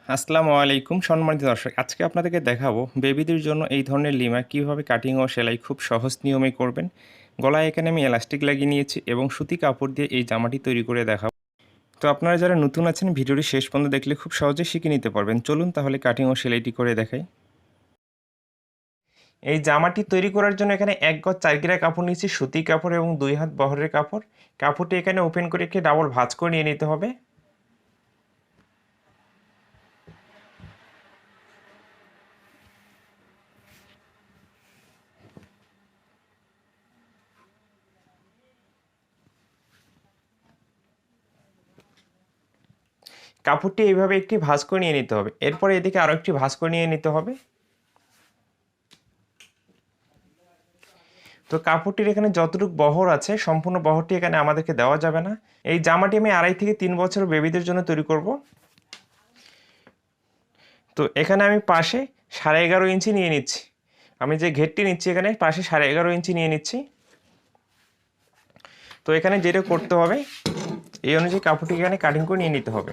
আসসালামু আলাইকুম সম্মানিত দর্শক। আজকে আপনাদেরকে দেখাবো বেবিদের জন্য এই ধরনের লিমা কিভাবে কাটিং ও সেলাই খুব সহজ নিয়মে করবেন। গলায় এখানে আমি এলাস্টিক লাগিয়ে নিয়েছি এবং সুতি কাপড় দিয়ে এই জামাটি তৈরি করে দেখাবো। তো আপনারা যারা নতুন আছেন ভিডিওটি শেষ পর্যন্ত দেখলে খুব সহজে শিখে নিতে পারবেন। চলুন তাহলে কাটিং ও সেলাইটি করে দেখাই। এই জামাটি তৈরি করার জন্য এখানে ১ গজ ৪ গিরা কাপড় নিয়েছি, সুতি কাপড় এবং ২ হাত বহরের কাপড়। কাপড়টি এখানে ওপেন করে একটি ডাবল ভাঁজ করে নিয়ে নিতে হবে। কাপড়টি এইভাবে একটি ভাঁজ করে নিয়ে নিতে হবে। এরপরে এদিকে আরও একটি ভাঁজ করে নিয়ে নিতে হবে। তো কাপড়টির এখানে যতটুকু বহর আছে সম্পূর্ণ বহরটি এখানে আমাদেরকে দেওয়া যাবে না। এই জামাটি আমি ২.৫ থেকে ৩ বছর বেবিদের জন্য তৈরি করব। তো এখানে আমি পাশে 11.5 ইঞ্চি নিয়ে নিচ্ছি। আমি যে ঘেরটি নিচ্ছি এখানে পাশে 11.5 ইঞ্চি নিয়ে নিচ্ছি। তো এখানে যেটা করতে হবে এই অনুযায়ী কাপড়টি এখানে কাটিং করে নিয়ে নিতে হবে।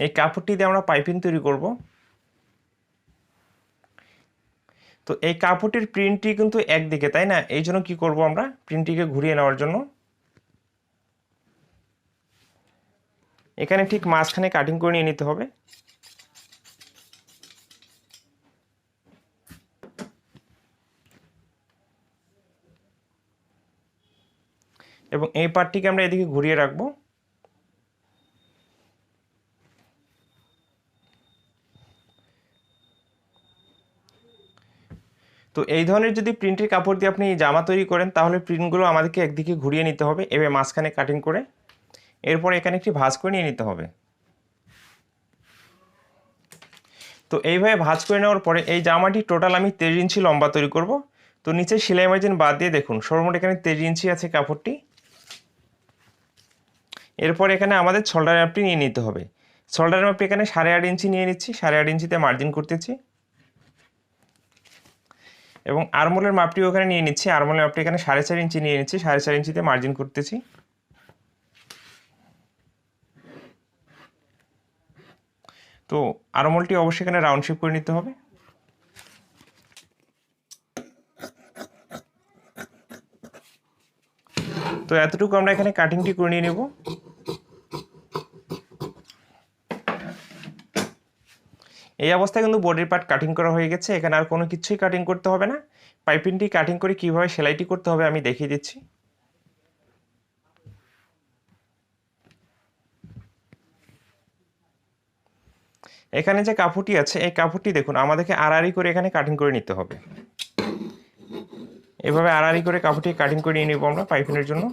এই কাপড়টি দিয়ে আমরা পাইপিং তৈরি করব। তো এই কাপড়টির প্রিন্টটি কিন্তু একদিকে, তাই না? এই জন্য কী করবো আমরা, প্রিন্টটিকে ঘুরিয়ে নেওয়ার জন্য এখানে ঠিক মাঝখানে কাটিং করে নিয়ে নিতে হবে। এবং এই পার্টটিকে আমরা এদিকে ঘুরিয়ে রাখবো। তো এই ধরনের যদি প্রিন্টের কাপড় দিয়ে আপনি জামা তৈরি করেন তাহলে প্রিন্টগুলো আমাদেরকে একদিকে ঘুরিয়ে নিতে হবে এভাবে মাঝখানে কাটিং করে। এরপর এখানে একটি ভাঁজ করে নিয়ে নিতে হবে। তো এইভাবে ভাঁজ করে নেওয়ার পরে এই জামাটি টোটাল আমি 23 ইঞ্চি লম্বা তৈরি করব। তো নিচে সেলাই মার্জিন বাদ দিয়ে দেখুন সর্বমোট এখানে 23 ইঞ্চি আছে কাপড়টি। এরপর এখানে আমাদের শোল্ডার মাপটি নিয়ে নিতে হবে। শোল্ডার মাপটি এখানে 8.5 ইঞ্চি নিয়ে নিচ্ছি, 8.5 ইঞ্চিতে মার্জিন করতেছি। এবং আরমোলের মাপটিও এখানে নিয়ে নিচ্ছি, আরমোলের মাপটি এখানে 4.5 ইঞ্চি নিয়ে নিচ্ছি, 4.5 ইঞ্চিতে মার্জিন করতেছি। তো আরমোলটি অবশ্যই এখানে রাউন্ড শেপ করে নিতে হবে। তো এতটুকু আমরা এখানে কাটিংটি করে নিয়ে নেব। এই অবস্থায় কিন্তু বডির পার্ট কাটিং করা হয়ে গেছে, এখানে আর কোনো কিছুই কাটিং করতে হবে না। পাইপিংটি কাটিং করে কিভাবে সেলাইটি করতে হবে আমি দেখিয়ে দিচ্ছি। এখানে যে কাপড়টি আছে এই কাপড়টি দেখুন আমাদেরকে আড়াআড়ি করে এখানে কাটিং করে নিতে হবে। এভাবে আড়াআড়ি করে কাপড়টি কাটিং করে নিয়ে নেব আমরা পাইপিংয়ের জন্য।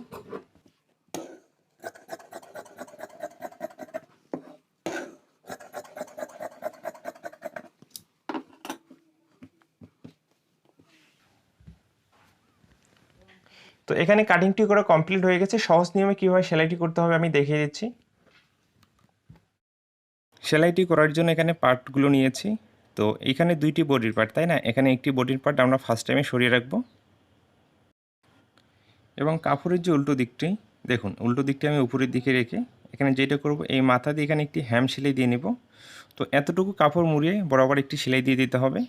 তো এখানে কাটিংটি করা কমপ্লিট হয়ে গেছে। সহজ নিয়মে কীভাবে সেলাইটি করতে হবে আমি দেখিয়ে দিচ্ছি। সেলাইটি করার জন্য এখানে পার্টগুলো নিয়েছি। তো এখানে দুইটি বডির পার্ট, তাই না? এখানে একটি বডির পার্ট আমরা ফার্স্ট টাইমে সরিয়ে রাখবো। এবং কাপড়ের যে উল্টো দিকটি দেখুন, উল্টো দিকটি আমি উপরের দিকে রেখে এখানে যেটা করব এই মাথা দিয়ে এখানে একটি হ্যাম সেলাই দিয়ে নেব। তো এতটুকু কাপড় মুড়িয়ে বরাবর একটি সেলাই দিয়ে দিতে হবে।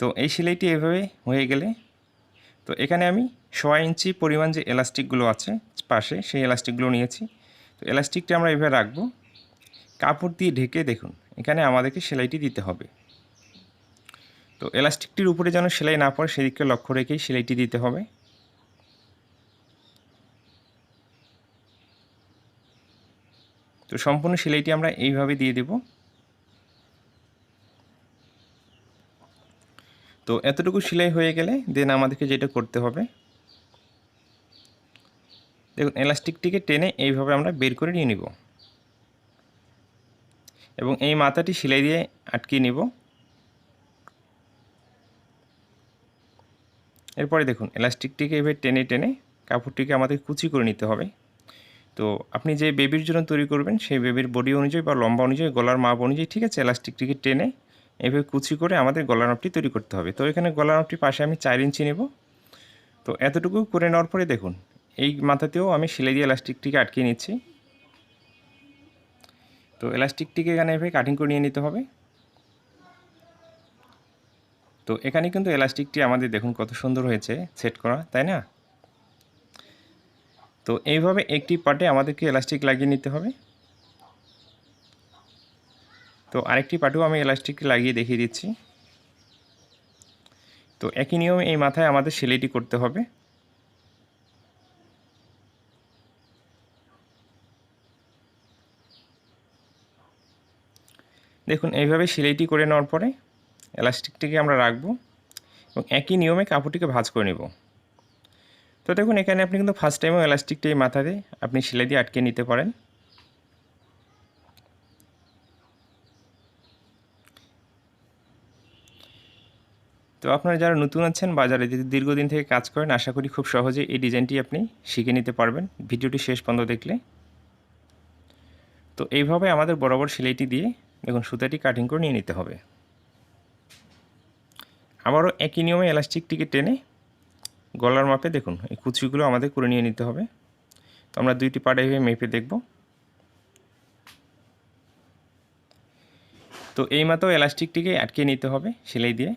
তো এই সেলাইটি এভাবে হয়ে গেলে তো এখানে আমি 1.5 ইঞ্চি পরিমাণ যে এলাস্টিকগুলো আছে পাশে সেই এলাস্টিকগুলো নিয়েছি। তো এলাস্টিকটি আমরা এভাবে রাখবো, কাপড় দিয়ে ঢেকে দেখুন এখানে আমাদেরকে সেলাইটি দিতে হবে। তো এলাস্টিকটির উপরে যেন সেলাই না পড়ে সেদিকে লক্ষ্য রেখেই সেলাইটি দিতে হবে। তো সম্পূর্ণ সেলাইটি আমরা এইভাবে দিয়ে দেব। তো এতটুকু সেলাই হয়ে গেলে দেন আমাদেরকে যেটা করতে হবে দেখুন এলাস্টিকটিকে টেনে এইভাবে আমরা বের করে নিয়ে নিব এবং এই মাথাটি সেলাই দিয়ে আটকিয়ে নিব। এরপরে দেখুন এলাস্টিকটিকে এভাবে টেনে টেনে কাপড়টিকে আমাদের কুচি করে নিতে হবে। তো আপনি যে বেবির জন্য তৈরি করবেন সেই বেবির বডি অনুযায়ী বা লম্বা অনুযায়ী গলার মাপ অনুযায়ী, ঠিক আছে, এলাস্টিকটিকে টেনে এভাবে কুচি করে আমাদের গলার মাপটি তৈরি করতে হবে। তো এখানে গলার মাপটি পাশে আমি 4 ইঞ্চি নেব। তো এতটুকু করে নেওয়ার পরে দেখুন এই মাথাতেও আমি সেলাই দিয়ে এলাস্টিকটিকে আটকে নিচ্ছি। তো এলাস্টিকটিকে এখানে এভাবে কাটিং করে নিয়ে নিতে হবে। তো এখানে কিন্তু এলাস্টিকটি আমাদের দেখুন কত সুন্দর হয়েছে সেট করা, তাই না? তো এইভাবে একটি পার্টে আমাদেরকে এলাস্টিক লাগিয়ে নিতে হবে। তো আরেকটি পার্টেও আমি এলাস্টিক লাগিয়ে দেখিয়ে দিচ্ছি। তো একই নিয়মে এই মাথায় আমাদের সেলাইটি করতে হবে। দেখুন এইভাবে সেলাইটি করে নেওয়ার পরে এলাস্টিকটিকে আমরা রাখবো এবং একই নিয়মে কাপড়টিকে ভাঁজ করে নেব। তো দেখুন এখানে আপনি কিন্তু ফার্স্ট টাইমেও এলাস্টিকটি এই মাথাতে আপনি সেলাই দিয়ে আটকে নিতে পারেন। তো আপনারা যারা নতুন আছেন বা যারা দীর্ঘদিন থেকে কাজ করেন, আশা করি খুব সহজে এই ডিজাইনটি আপনি শিখে নিতে পারবেন ভিডিওটি শেষ পর্যন্ত দেখলে। তো এইভাবে আমাদের বরাবর সেলাইটি দিয়ে দেখুন সুতাটি কাটিং করে নিয়ে নিতে হবে। আবারও একই নিয়মে এলাস্টিকটিকে টেনে গলার মাপে দেখুন এই কুচিগুলো আমাদের করে নিয়ে নিতে হবে। তো আমরা দুইটি পার্ট এইভাবে মেপে দেখব। তো এই মতো এলাস্টিকটিকে আটকে নিতে হবে সেলাই দিয়ে।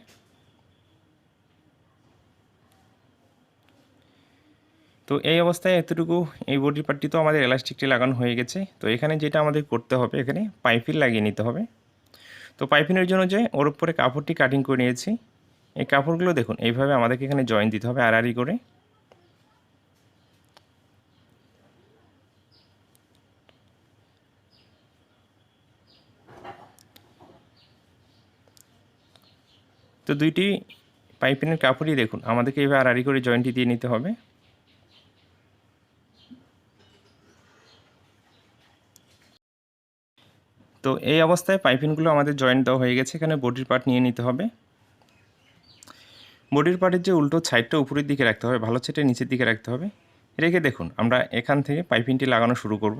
তো এই অবস্থায় এতটুকু এই বডি পার্টটি তো আমাদের এলাস্টিকটি লাগানো হয়ে গেছে। তো এখানে যেটা আমাদের করতে হবে, এখানে পাইপিং লাগিয়ে নিতে হবে। তো পাইপিংয়ের জন্য যে ওর উপরে কাপড়টি কাটিং করে নিয়েছি, এই কাপড়গুলো দেখুন এইভাবে আমাদেরকে এখানে জয়েন দিতে হবে আড়াআড়ি করে। তো দুইটি পাইপিংয়ের কাপড়ই দেখুন আমাদেরকে এইভাবে আড়াআড়ি করে জয়েন্টটি দিয়ে নিতে হবে। তো এই অবস্থায় পাইপিংগুলো আমাদের জয়েন্ট দেওয়া হয়ে গেছে। এখানে বডির পার্ট নিয়ে নিতে হবে। বডির পার্টের যে উল্টো সাইডটা উপরের দিকে রাখতে হবে, ভালো সাইডটা নিচের দিকে রাখতে হবে। রেখে দেখুন আমরা এখান থেকে পাইপিংটি লাগানো শুরু করব।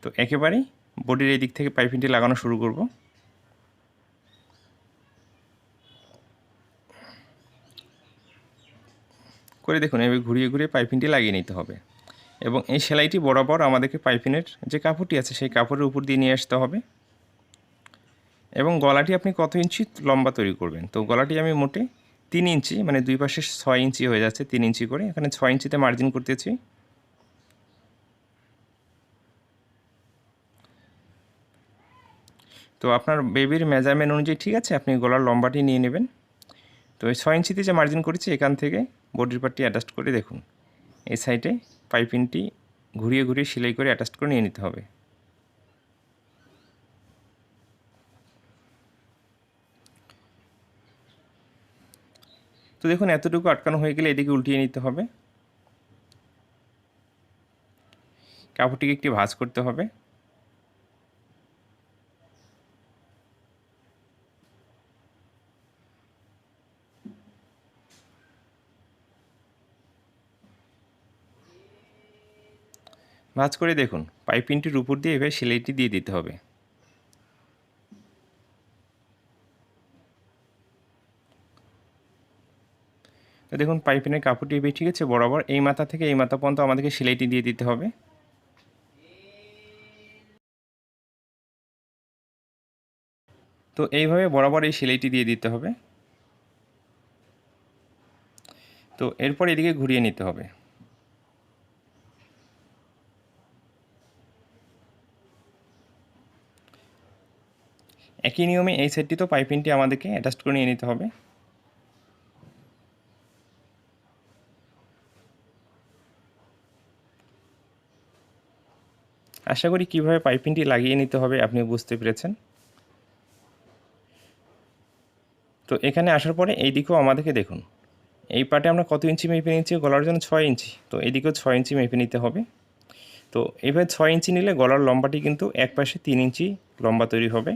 তো একেবারেই বডির এই দিক থেকে পাইপিংটি লাগানো শুরু করব। করে দেখুন এভাবে ঘুরিয়ে ঘুরিয়ে পাইপিংটি লাগিয়ে নিতে হবে এবং এই সেলাইটি বরাবর আমাদেরকে পাইপিংয়ের যে কাপড়টি আছে সেই কাপড়ের উপর দিয়ে নিয়ে আসতে হবে। এবং গলাটি আপনি কত ইঞ্চি লম্বা তৈরি করবেন? তো গলাটি আমি মোটে 3 ইঞ্চি, মানে দুই পাশে 6 ইঞ্চি হয়ে যাচ্ছে, 3 ইঞ্চি করে। এখানে 6 ইঞ্চিতে মার্জিন করতেছি। তো আপনার বেবির মেজারমেন্ট অনুযায়ী ঠিক আছে, আপনি গলার লম্বাটি নিয়ে নেবেন। তো এই 6 ইঞ্চিতে যে মার্জিন করেছি এখান থেকে বডির পার্টটি অ্যাডজাস্ট করে দেখুন এই সাইডে পাইপিংটি ঘুরিয়ে ঘুরিয়ে সেলাই করে অ্যাটাচ করে নিয়ে নিতে হবে। তো দেখুন এতটুকু আটকানো হয়ে গেলে এদিকে উল্টিয়ে নিতে হবে। কাপড়টিকে একটি ভাঁজ করতে হবে। ভাঁজ করে দেখুন পাইপিংটির উপর দিয়ে এভাবে সেলাইটি দিয়ে দিতে হবে। তো দেখুন পাইপিংয়ের কাপড়টি এভাবে ঠিক আছে, বরাবর এই মাথা থেকে এই মাথা পর্যন্ত আমাদেরকে সেলাইটি দিয়ে দিতে হবে। তো এইভাবে বরাবর এই সেলাইটি দিয়ে দিতে হবে। তো এরপর এদিকে ঘুরিয়ে নিতে হবে। একই নিয়মে এই সাইডটি তো পাইপিংটি আমাদেরকে অ্যাটাচ করে নিয়ে নিতে হবে। আশা করি কিভাবে পাইপিংটি লাগিয়ে নিতে হবে আপনি বুঝতে পেরেছেন। তো এখানে আসার পরে এই দিকেও আমাদেরকে দেখুন এই পার্টে আমরা কত ইঞ্চি মেপে নিচ্ছি, গলার জন্য 6 ইঞ্চি। তো এদিকেও 6 ইঞ্চি মেপে নিতে হবে। তো এইভাবে 6 ইঞ্চি নিলে গলার লম্বাটি কিন্তু এক পাশে 3 ইঞ্চি লম্বা তৈরি হবে।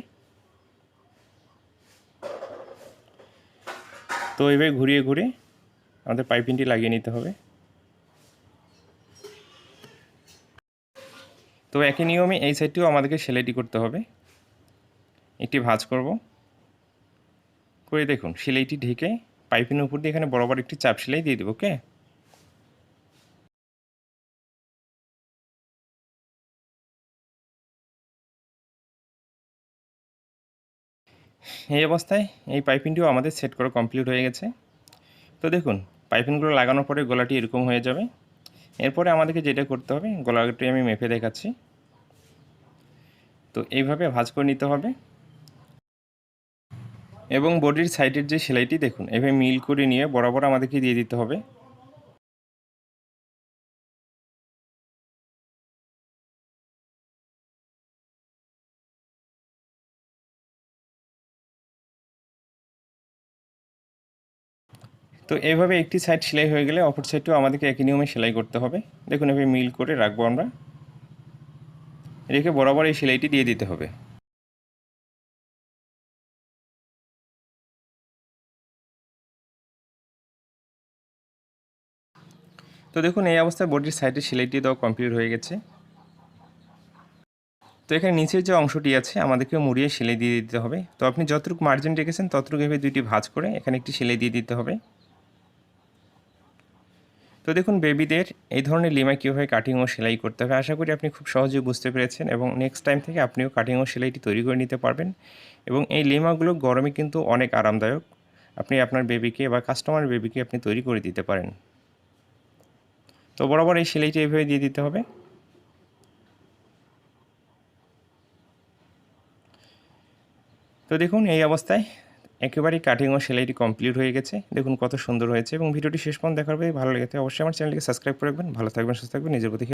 তো এইভাবে ঘুরিয়ে ঘুরিয়ে আমাদের পাইপিংটি লাগিয়ে নিতে হবে। তো একই নিয়মে এই সাইডটিও আমাদেরকে সেলাইটি করতে হবে। একটি ভাঁজ করব, করে দেখুন সেলাইটি ঢেকে পাইপিংয়ের উপর দিয়ে এখানে বরাবর একটি চাপ সেলাই দিয়ে দেবো। ওকে। এই অবস্থায় এই পাইপিংটিও আমাদের সেট করা কমপ্লিট হয়ে গেছে। তো দেখুন পাইপিংগুলো লাগানোর পরে গলাটি এরকম হয়ে যাবে। এরপরে আমাদেরকে যেটা করতে হবে, গলাটি আমি মেপে দেখাচ্ছি। তো এইভাবে ভাঁজ করে নিতে হবে এবং বডির সাইডের যে সেলাইটি দেখুন এভাবে মিল করে নিয়ে বরাবর আমাদেরকে দিয়ে দিতে হবে। তো এইভাবে একটি সাইড সেলাই হয়ে গেলে অপর সাইডটিও আমাদেরকে একই নিয়মে সেলাই করতে হবে। দেখুন এভাবে মিল করে রাখবো আমরা, রেখে বরাবর এই সেলাইটি দিয়ে দিতে হবে। তো দেখুন এই অবস্থায় বডির সাইডের সেলাইটি দেওয়া কমপ্লিট হয়ে গেছে। তো এখানে নিচের যে অংশটি আছে আমাদেরকে মুড়িয়ে সেলাই দিয়ে দিতে হবে। তো আপনি যতটুকু মার্জিন রেখেছেন ততটুকু এভাবে দুইটি ভাঁজ করে এখানে একটি সেলাই দিয়ে দিতে হবে। তো দেখুন বেবিদের এই ধরনের লিমা কীভাবে কাটিং ও সেলাই করতে হবে আশা করি আপনি খুব সহজেই বুঝতে পেরেছেন এবং নেক্সট টাইম থেকে আপনিও কাটিং ও সেলাইটি তৈরি করে নিতে পারবেন। এবং এই লিমাগুলো গরমে কিন্তু অনেক আরামদায়ক। আপনি আপনার বেবিকে বা কাস্টমার বেবিকে আপনি তৈরি করে দিতে পারেন। তো বরাবর এই সেলাইটি এইভাবে দিয়ে দিতে হবে। তো দেখুন এই অবস্থায় একেবারেই কাটিং ও সেলাইটি কমপ্লিট হয়ে গেছে। দেখুন কত সুন্দর হয়েছে এবং ভিডিওটি শেষ পর্যন্ত দেখার পরে ভালো লেগেছে অবশ্যই আমার চ্যানেলটিকে সাবস্ক্রাইব করে রাখবেন। ভালো থাকবেন, সুস্থ থাকবেন, নিজের প্রতি